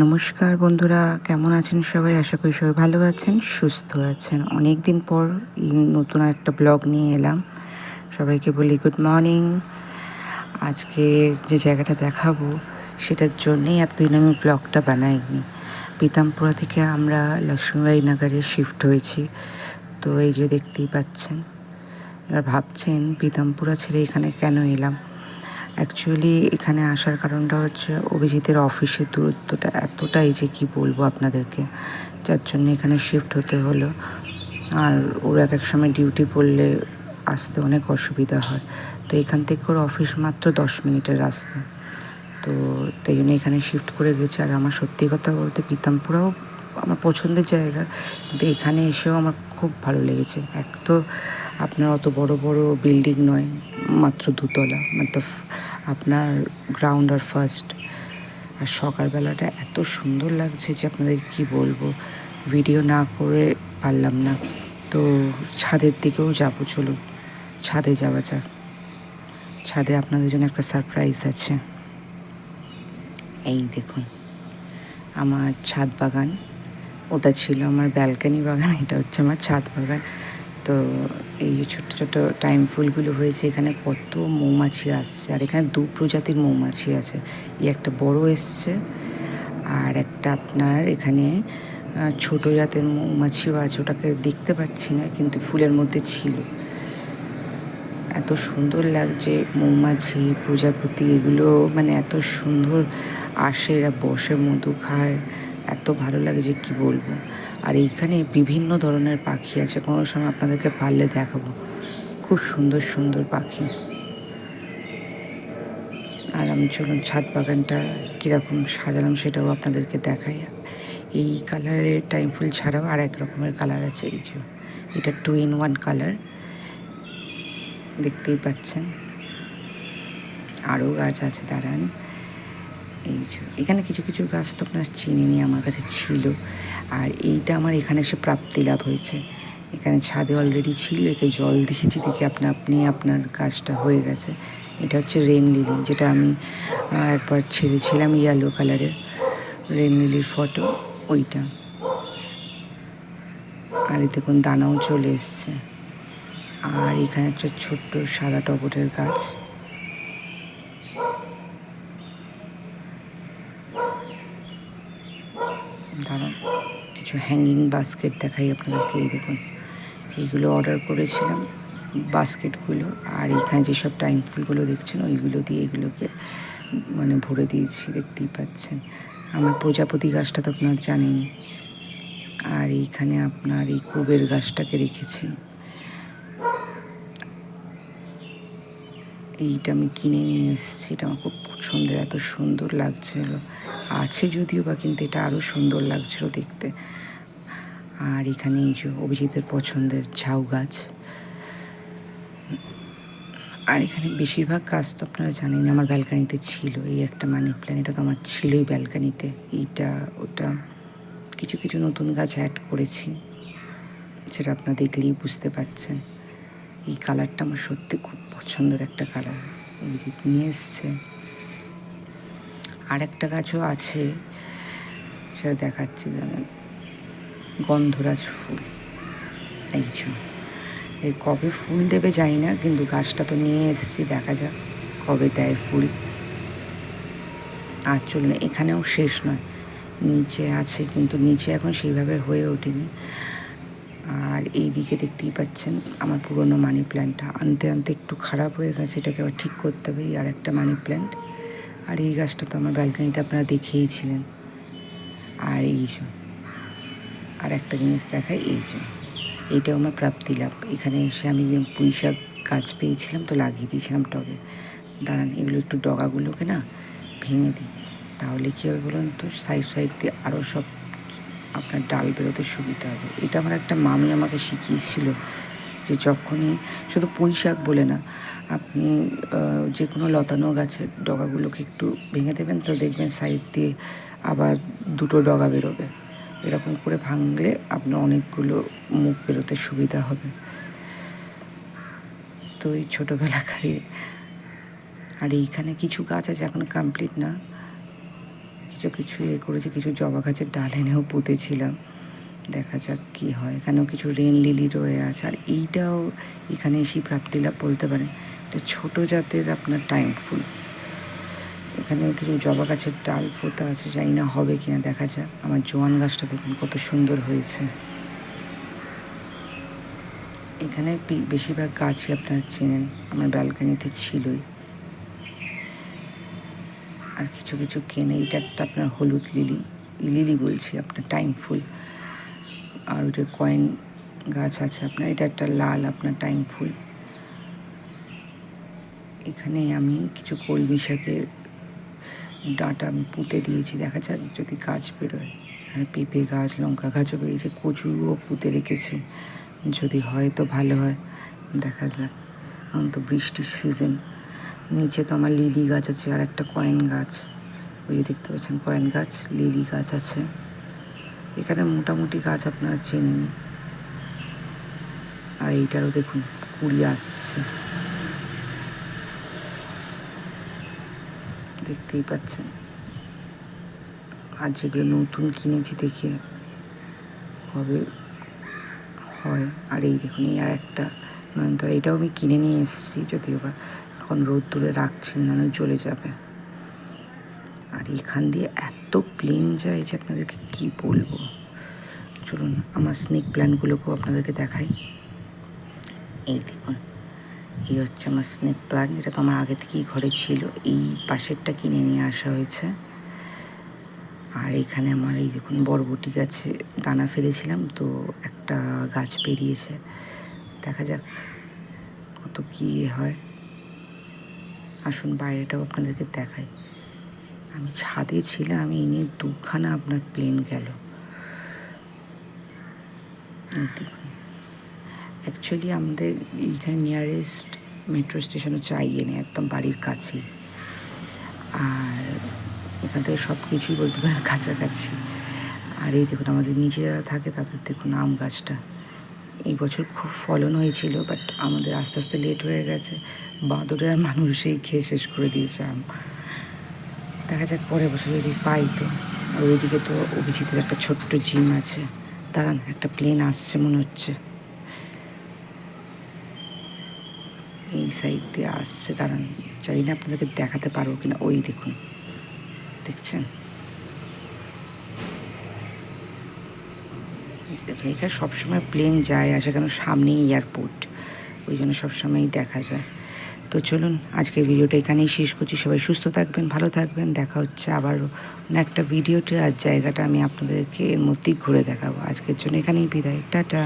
নমস্কার বন্ধুরা, কেমন আছেন সবাই? আশা করি সবাই ভালো আছেন, সুস্থ আছেন। অনেক দিন পর এই নতুন একটা ব্লগ নিয়ে এলাম। সবাইকে বলি গুড মর্নিং। আজকে যে জায়গাটা দেখাবো সেটার জন্যেই এতদিন আমি ব্লগটা বানাইনি। পিতামপুরা থেকে আমরা লক্ষ্মীবাই নগরে শিফট হয়েছি। তো এই যে দেখতেই পাচ্ছেন। এবার ভাবছেন পিতামপুরা ছেড়ে এখানে কেন এলাম। অ্যাকচুয়ালি এখানে আসার কারণটা হচ্ছে অভিজিতের অফিসের দূরত্বটা এতটাই যে কি বলবো আপনাদেরকে, যার জন্য এখানে শিফট হতে হলো। আর ওর এক সময় ডিউটি পড়লে আসতে অনেক অসুবিধা হয়। তো এখান থেকে ওর অফিস মাত্র 10 মিনিটের রাস্তা। তো তাই জন্য এখানে শিফট করে গেছে। আর আমার সত্যি কথা বলতে পিতামপুরাও আমার পছন্দের জায়গা, কিন্তু এখানে এসেও আমার খুব ভালো লেগেছে। এক তো আপনার অত বড় বড় বিল্ডিং নয়, মাত্র 2 তলা, আপনার গ্রাউন্ড আর ফার্স্ট। আর সকালবেলাটা এত সুন্দর লাগছে যে আপনাদের কি বলবো, ভিডিও না করে পারলাম না। তো ছাদের দিকেও যাবো, চলুন ছাদে যাওয়া যাক। ছাদে আপনাদের জন্য একটা সারপ্রাইজ আছে। এই দেখুন আমার ছাদ বাগান, ওটা ছিল আমার ব্যালকানি বাগান, এটা হচ্ছে আমার ছাদ বাগান। তো এই যে ছোট্ট ছোট্ট টাইম ফুলগুলো হয়েছে, এখানে কত মৌমাছি আসছে। আর এখানে 2 প্রজাতির মৌমাছি আছে। এই একটা বড় এসছে, আর একটা আপনার এখানে ছোট জাতের মৌমাছিও আছে। ওটাকে দেখতে পাচ্ছি না, কিন্তু ফুলের মধ্যে ছিল। এত সুন্দর লাগছে মৌমাছি, প্রজাপতি, এগুলো মানে এত সুন্দর আসে, এরা বসে মধু খায়, এত ভালো লাগে যে কী বলবো। আর এইখানে বিভিন্ন ধরনের পাখি আছে, কোনো সময় আপনাদেরকে পারলে দেখাবো। খুব সুন্দর সুন্দর পাখি। আর আমি চলুন ছাদ বাগানটা কীরকম সাজালাম সেটাও আপনাদেরকে দেখাই। এই কালারের টাইম ফুল ছাড়াও আর এক রকমের কালার আছে। এই যে এটা 2 in 1 কালার, দেখতেই পাচ্ছেন। আরও গাছ আছে, দাঁড়ান। এই যে এখানে কিছু কিছু গাছ তো আপনার চিনি নি, আমার কাছে ছিল। আর এইটা আমার এখানে এসে প্রাপ্তি লাভ হয়েছে। এখানে ছাদে অলরেডি ছিল, একে জল দিয়েছি, দেখি আপনি আপনার গাছটা হয়ে গেছে। এটা হচ্ছে রেন লিলি, যেটা আমি একবার ছেড়েছিলাম ইয়েলো কালারের রেন লিলির ফটো, ওইটা। আর এই দেখুন দানাও চলে এসছে। আর এখানে একটা ছোট্ট সাদা টগরের গাছ। দাঁড়ান কিছু হ্যাঙ্গিং বাস্কেট দেখাই আপনাদেরকে। এই দেখুন, এইগুলো অর্ডার করেছিলাম বাস্কেটগুলো। আর এখানে যেসব টাইম ফুলগুলো দেখছেন ওইগুলো দিয়ে এগুলোকে মানে ভরে দিয়েছি, দেখতেই পাচ্ছেন। আমার প্রজাপতি গাছটা তো আপনারা জানেনই। আর এইখানে আপনার এই কুবের গাছটাকে রেখেছি। এইটা আমি কিনে নিয়ে এসেছি, এটা আমার খুব পছন্দের, এত সুন্দর লাগছিল। আছে যদিও বা, কিন্তু এটা আরও সুন্দর লাগছিল দেখতে। আর এখানে এই যে অভিজিতের পছন্দের ঝাউ গাছ। আর এখানে বেশিরভাগ গাছ তো আপনারা জানেন আমার ব্যালকানিতে ছিল। এই একটা মানি প্ল্যান্ট, এটা তো আমার ছিলই ব্যালকানিতে। এইটা ওটা কিছু কিছু নতুন গাছ অ্যাড করেছি, সেটা আপনারা দেখলেই বুঝতে পারছেন। এই কালারটা আমার সত্যি খুব পছন্দের একটা কালার, অভিজিৎ নিয়ে এসছে। আর একটা গাছও আছে, সেটা দেখাচ্ছি, জানেন, গন্ধরাজ ফুল। এই এই কবে ফুল দেবে জানি না, কিন্তু গাছটা তো নিয়ে এসেছি, দেখা যাক কবে দেয় ফুল। আর চলুন, এখানেও শেষ নয়, নিচে আছে, কিন্তু নিচে এখন সেইভাবে হয়ে ওঠেনি। আর এই দিকে দেখতেই পাচ্ছেন আমার পুরনো মানি প্ল্যান্টটা আনতে আনতে একটু খারাপ হয়ে গেছে, এটাকে আবার ঠিক করতে হবে। আর একটা মানি প্ল্যান্ট। আর এই গাছটা তো আমার ব্যালকানিতে আপনারা দেখেইছিলেন। আর এই যে আর একটা জিনিস দেখাই, এই যে এইটাও আমার প্রাপ্তি লাভ। এখানে এসে আমি পুঁই শাক গাছ পেয়েছিলাম, তো লাগিয়ে দিয়েছিলাম টবে। দাঁড়ান, এগুলো একটু ডগাগুলোকে না ভেঙে দিই, তাহলে কী হবে বলুন তো, সাইড সাইড দিয়ে আরও সব আপনার ডাল বেরোতে সুবিধা হবে। এটা আমার একটা মামি আমাকে শিখিয়েছিল, যে যখনই শুধু পুঁই শাক বলে না, আপনি যে কোনো লতানো গাছের ডগাগুলোকে একটু ভেঙে দেবেন, তো দেখবেন সাইড দিয়ে আবার 2টো ডগা বেরোবে। এরকম করে ভাঙলে আপনার অনেকগুলো মুখ বেরোতে সুবিধা হবে। তো এই ছোটোবেলাকারই। আর এইখানে কিছু গাছ আছে এখন কমপ্লিট না, কিছু কিছু করেছি, কিছু জবা গাছের ডাল এনেও পুঁতেছিলাম। দেখা যাক কী হয়। এখানেও কিছু রেন লিলি রয়ে আছে। আর এইটাও এখানে এসে প্রাপ্তিলাভ বলতে পারেন, এটা ছোটো জাতের আপনার টাইম ফুল। এখানে কিছু জবা গাছের ডাল পোতা আছে, জানি না হবে কিনা, দেখা যাক। আমার জোয়ান গাছটা দেখুন কত সুন্দর হয়েছে। এখানে বেশিরভাগ গাছই আপনারা চেনেন, আমার ব্যালকানিতে ছিলই। আর কিছু কিছু কেনে, এটা একটা আপনার হলুদ লিলি বলছি আপনার টাইম ফুল। আর ওইটা কয়েন গাছ আছে আপনার, এটা একটা লাল আপনার টাইম ফুল। এখানে আমি কিছু কলমি শাকের ডাঁটা আমি পুঁতে দিয়েছি, দেখা যাক যদি গাছ বেরোয়। আর পেঁপে গাছ, লঙ্কা গাছও বেরিয়েছে, কচুও পুঁতে রেখেছি, যদি হয় তো ভালো হয়, দেখা যাক। এখন তো বৃষ্টির সিজন। নিচে তো আমার লিলি গাছ আছে, আর একটা কয়েন গাছ, ওই যে দেখতে পাচ্ছেন কয়েন গাছ, লিলি গাছ আছে। এখানে মোটামুটি গাছ আপনারা চেনেন। আর এইটারও দেখুন কুড়ি আসছে, দেখতেই পাচ্ছেন। আর যেগুলো নতুন কিনেছি দেখে কবে হয়। আর এই দেখুন, এই আর একটা নয়নতারা, এটাও আমি কিনে নিয়ে এসেছি, যদিও বা এখন রোদ দূরে রাখছি না, জ্বলে যাবে। আর এখান দিয়ে এত প্লেন যায় যে আপনাদেরকে কি বলবো। চলুন আমার স্নেক প্ল্যান্টগুলোকেও আপনাদেরকে দেখাই। এই দেখুন, এই হচ্ছে আমার স্নেক প্ল্যান্ট। এটা তো আমার আগে থেকেই ঘরে ছিল, এই পাশেরটা কিনে নিয়ে আসা হয়েছে। আর এখানে আমার এই দেখুন বরবটি গাছে দানা ফেলেছিলাম, তো একটা গাছ বেরিয়েছে, দেখা যাক কত কী হয়। আসুন বাইরেটাও আপনাদেরকে দেখাই। আমি ছাদে ছিলাম, আমি এনে দুখানা আপনার প্লেন গেল। দেখুন, অ্যাকচুয়ালি আমাদের এইখানে নিয়ারেস্ট মেট্রো স্টেশন হচ্ছে আইএনএ, একদম বাড়ির কাছেই। আর এখান থেকে সব কিছুই বলতে পারেন কাছাকাছি। আর এই দেখুন আমাদের নিচে যারা থাকে তাদের দেখুন আম গাছটা, এই বছর খুব ফলন হয়েছিল, বাট আমাদের আস্তে আস্তে লেট হয়ে গেছে। বাঁদরে আর মানুষই খেয়ে শেষ করে দিয়েছে আম। দেখা যাক পরের বছর যদি পাই তো। আর ওইদিকে তো অভিজিতের একটা ছোট্ট জিম আছে, দাঁড়ান একটা প্লেন আসছে মনে হচ্ছে, এই সাইড দিয়ে আসছে, দাঁড়ান জানি না আপনাদেরকে দেখাতে পারবো কিনা। ওই দেখুন, দেখছেন, দেখুন এখানে সবসময় প্লেন যায় আসে, কেন সামনেই এয়ারপোর্ট, ওই জন্য সবসময়ই দেখা যায়। তো চলুন আজকের ভিডিওটা এখানেই শেষ করছি। সবাই সুস্থ থাকবেন, ভালো থাকবেন, দেখা হচ্ছে আবারও একটা ভিডিওতে। আর জায়গাটা আমি আপনাদেরকে এর মধ্যেই ঘুরে দেখাবো। আজকের জন্য এখানেই বিদায়, টাটা।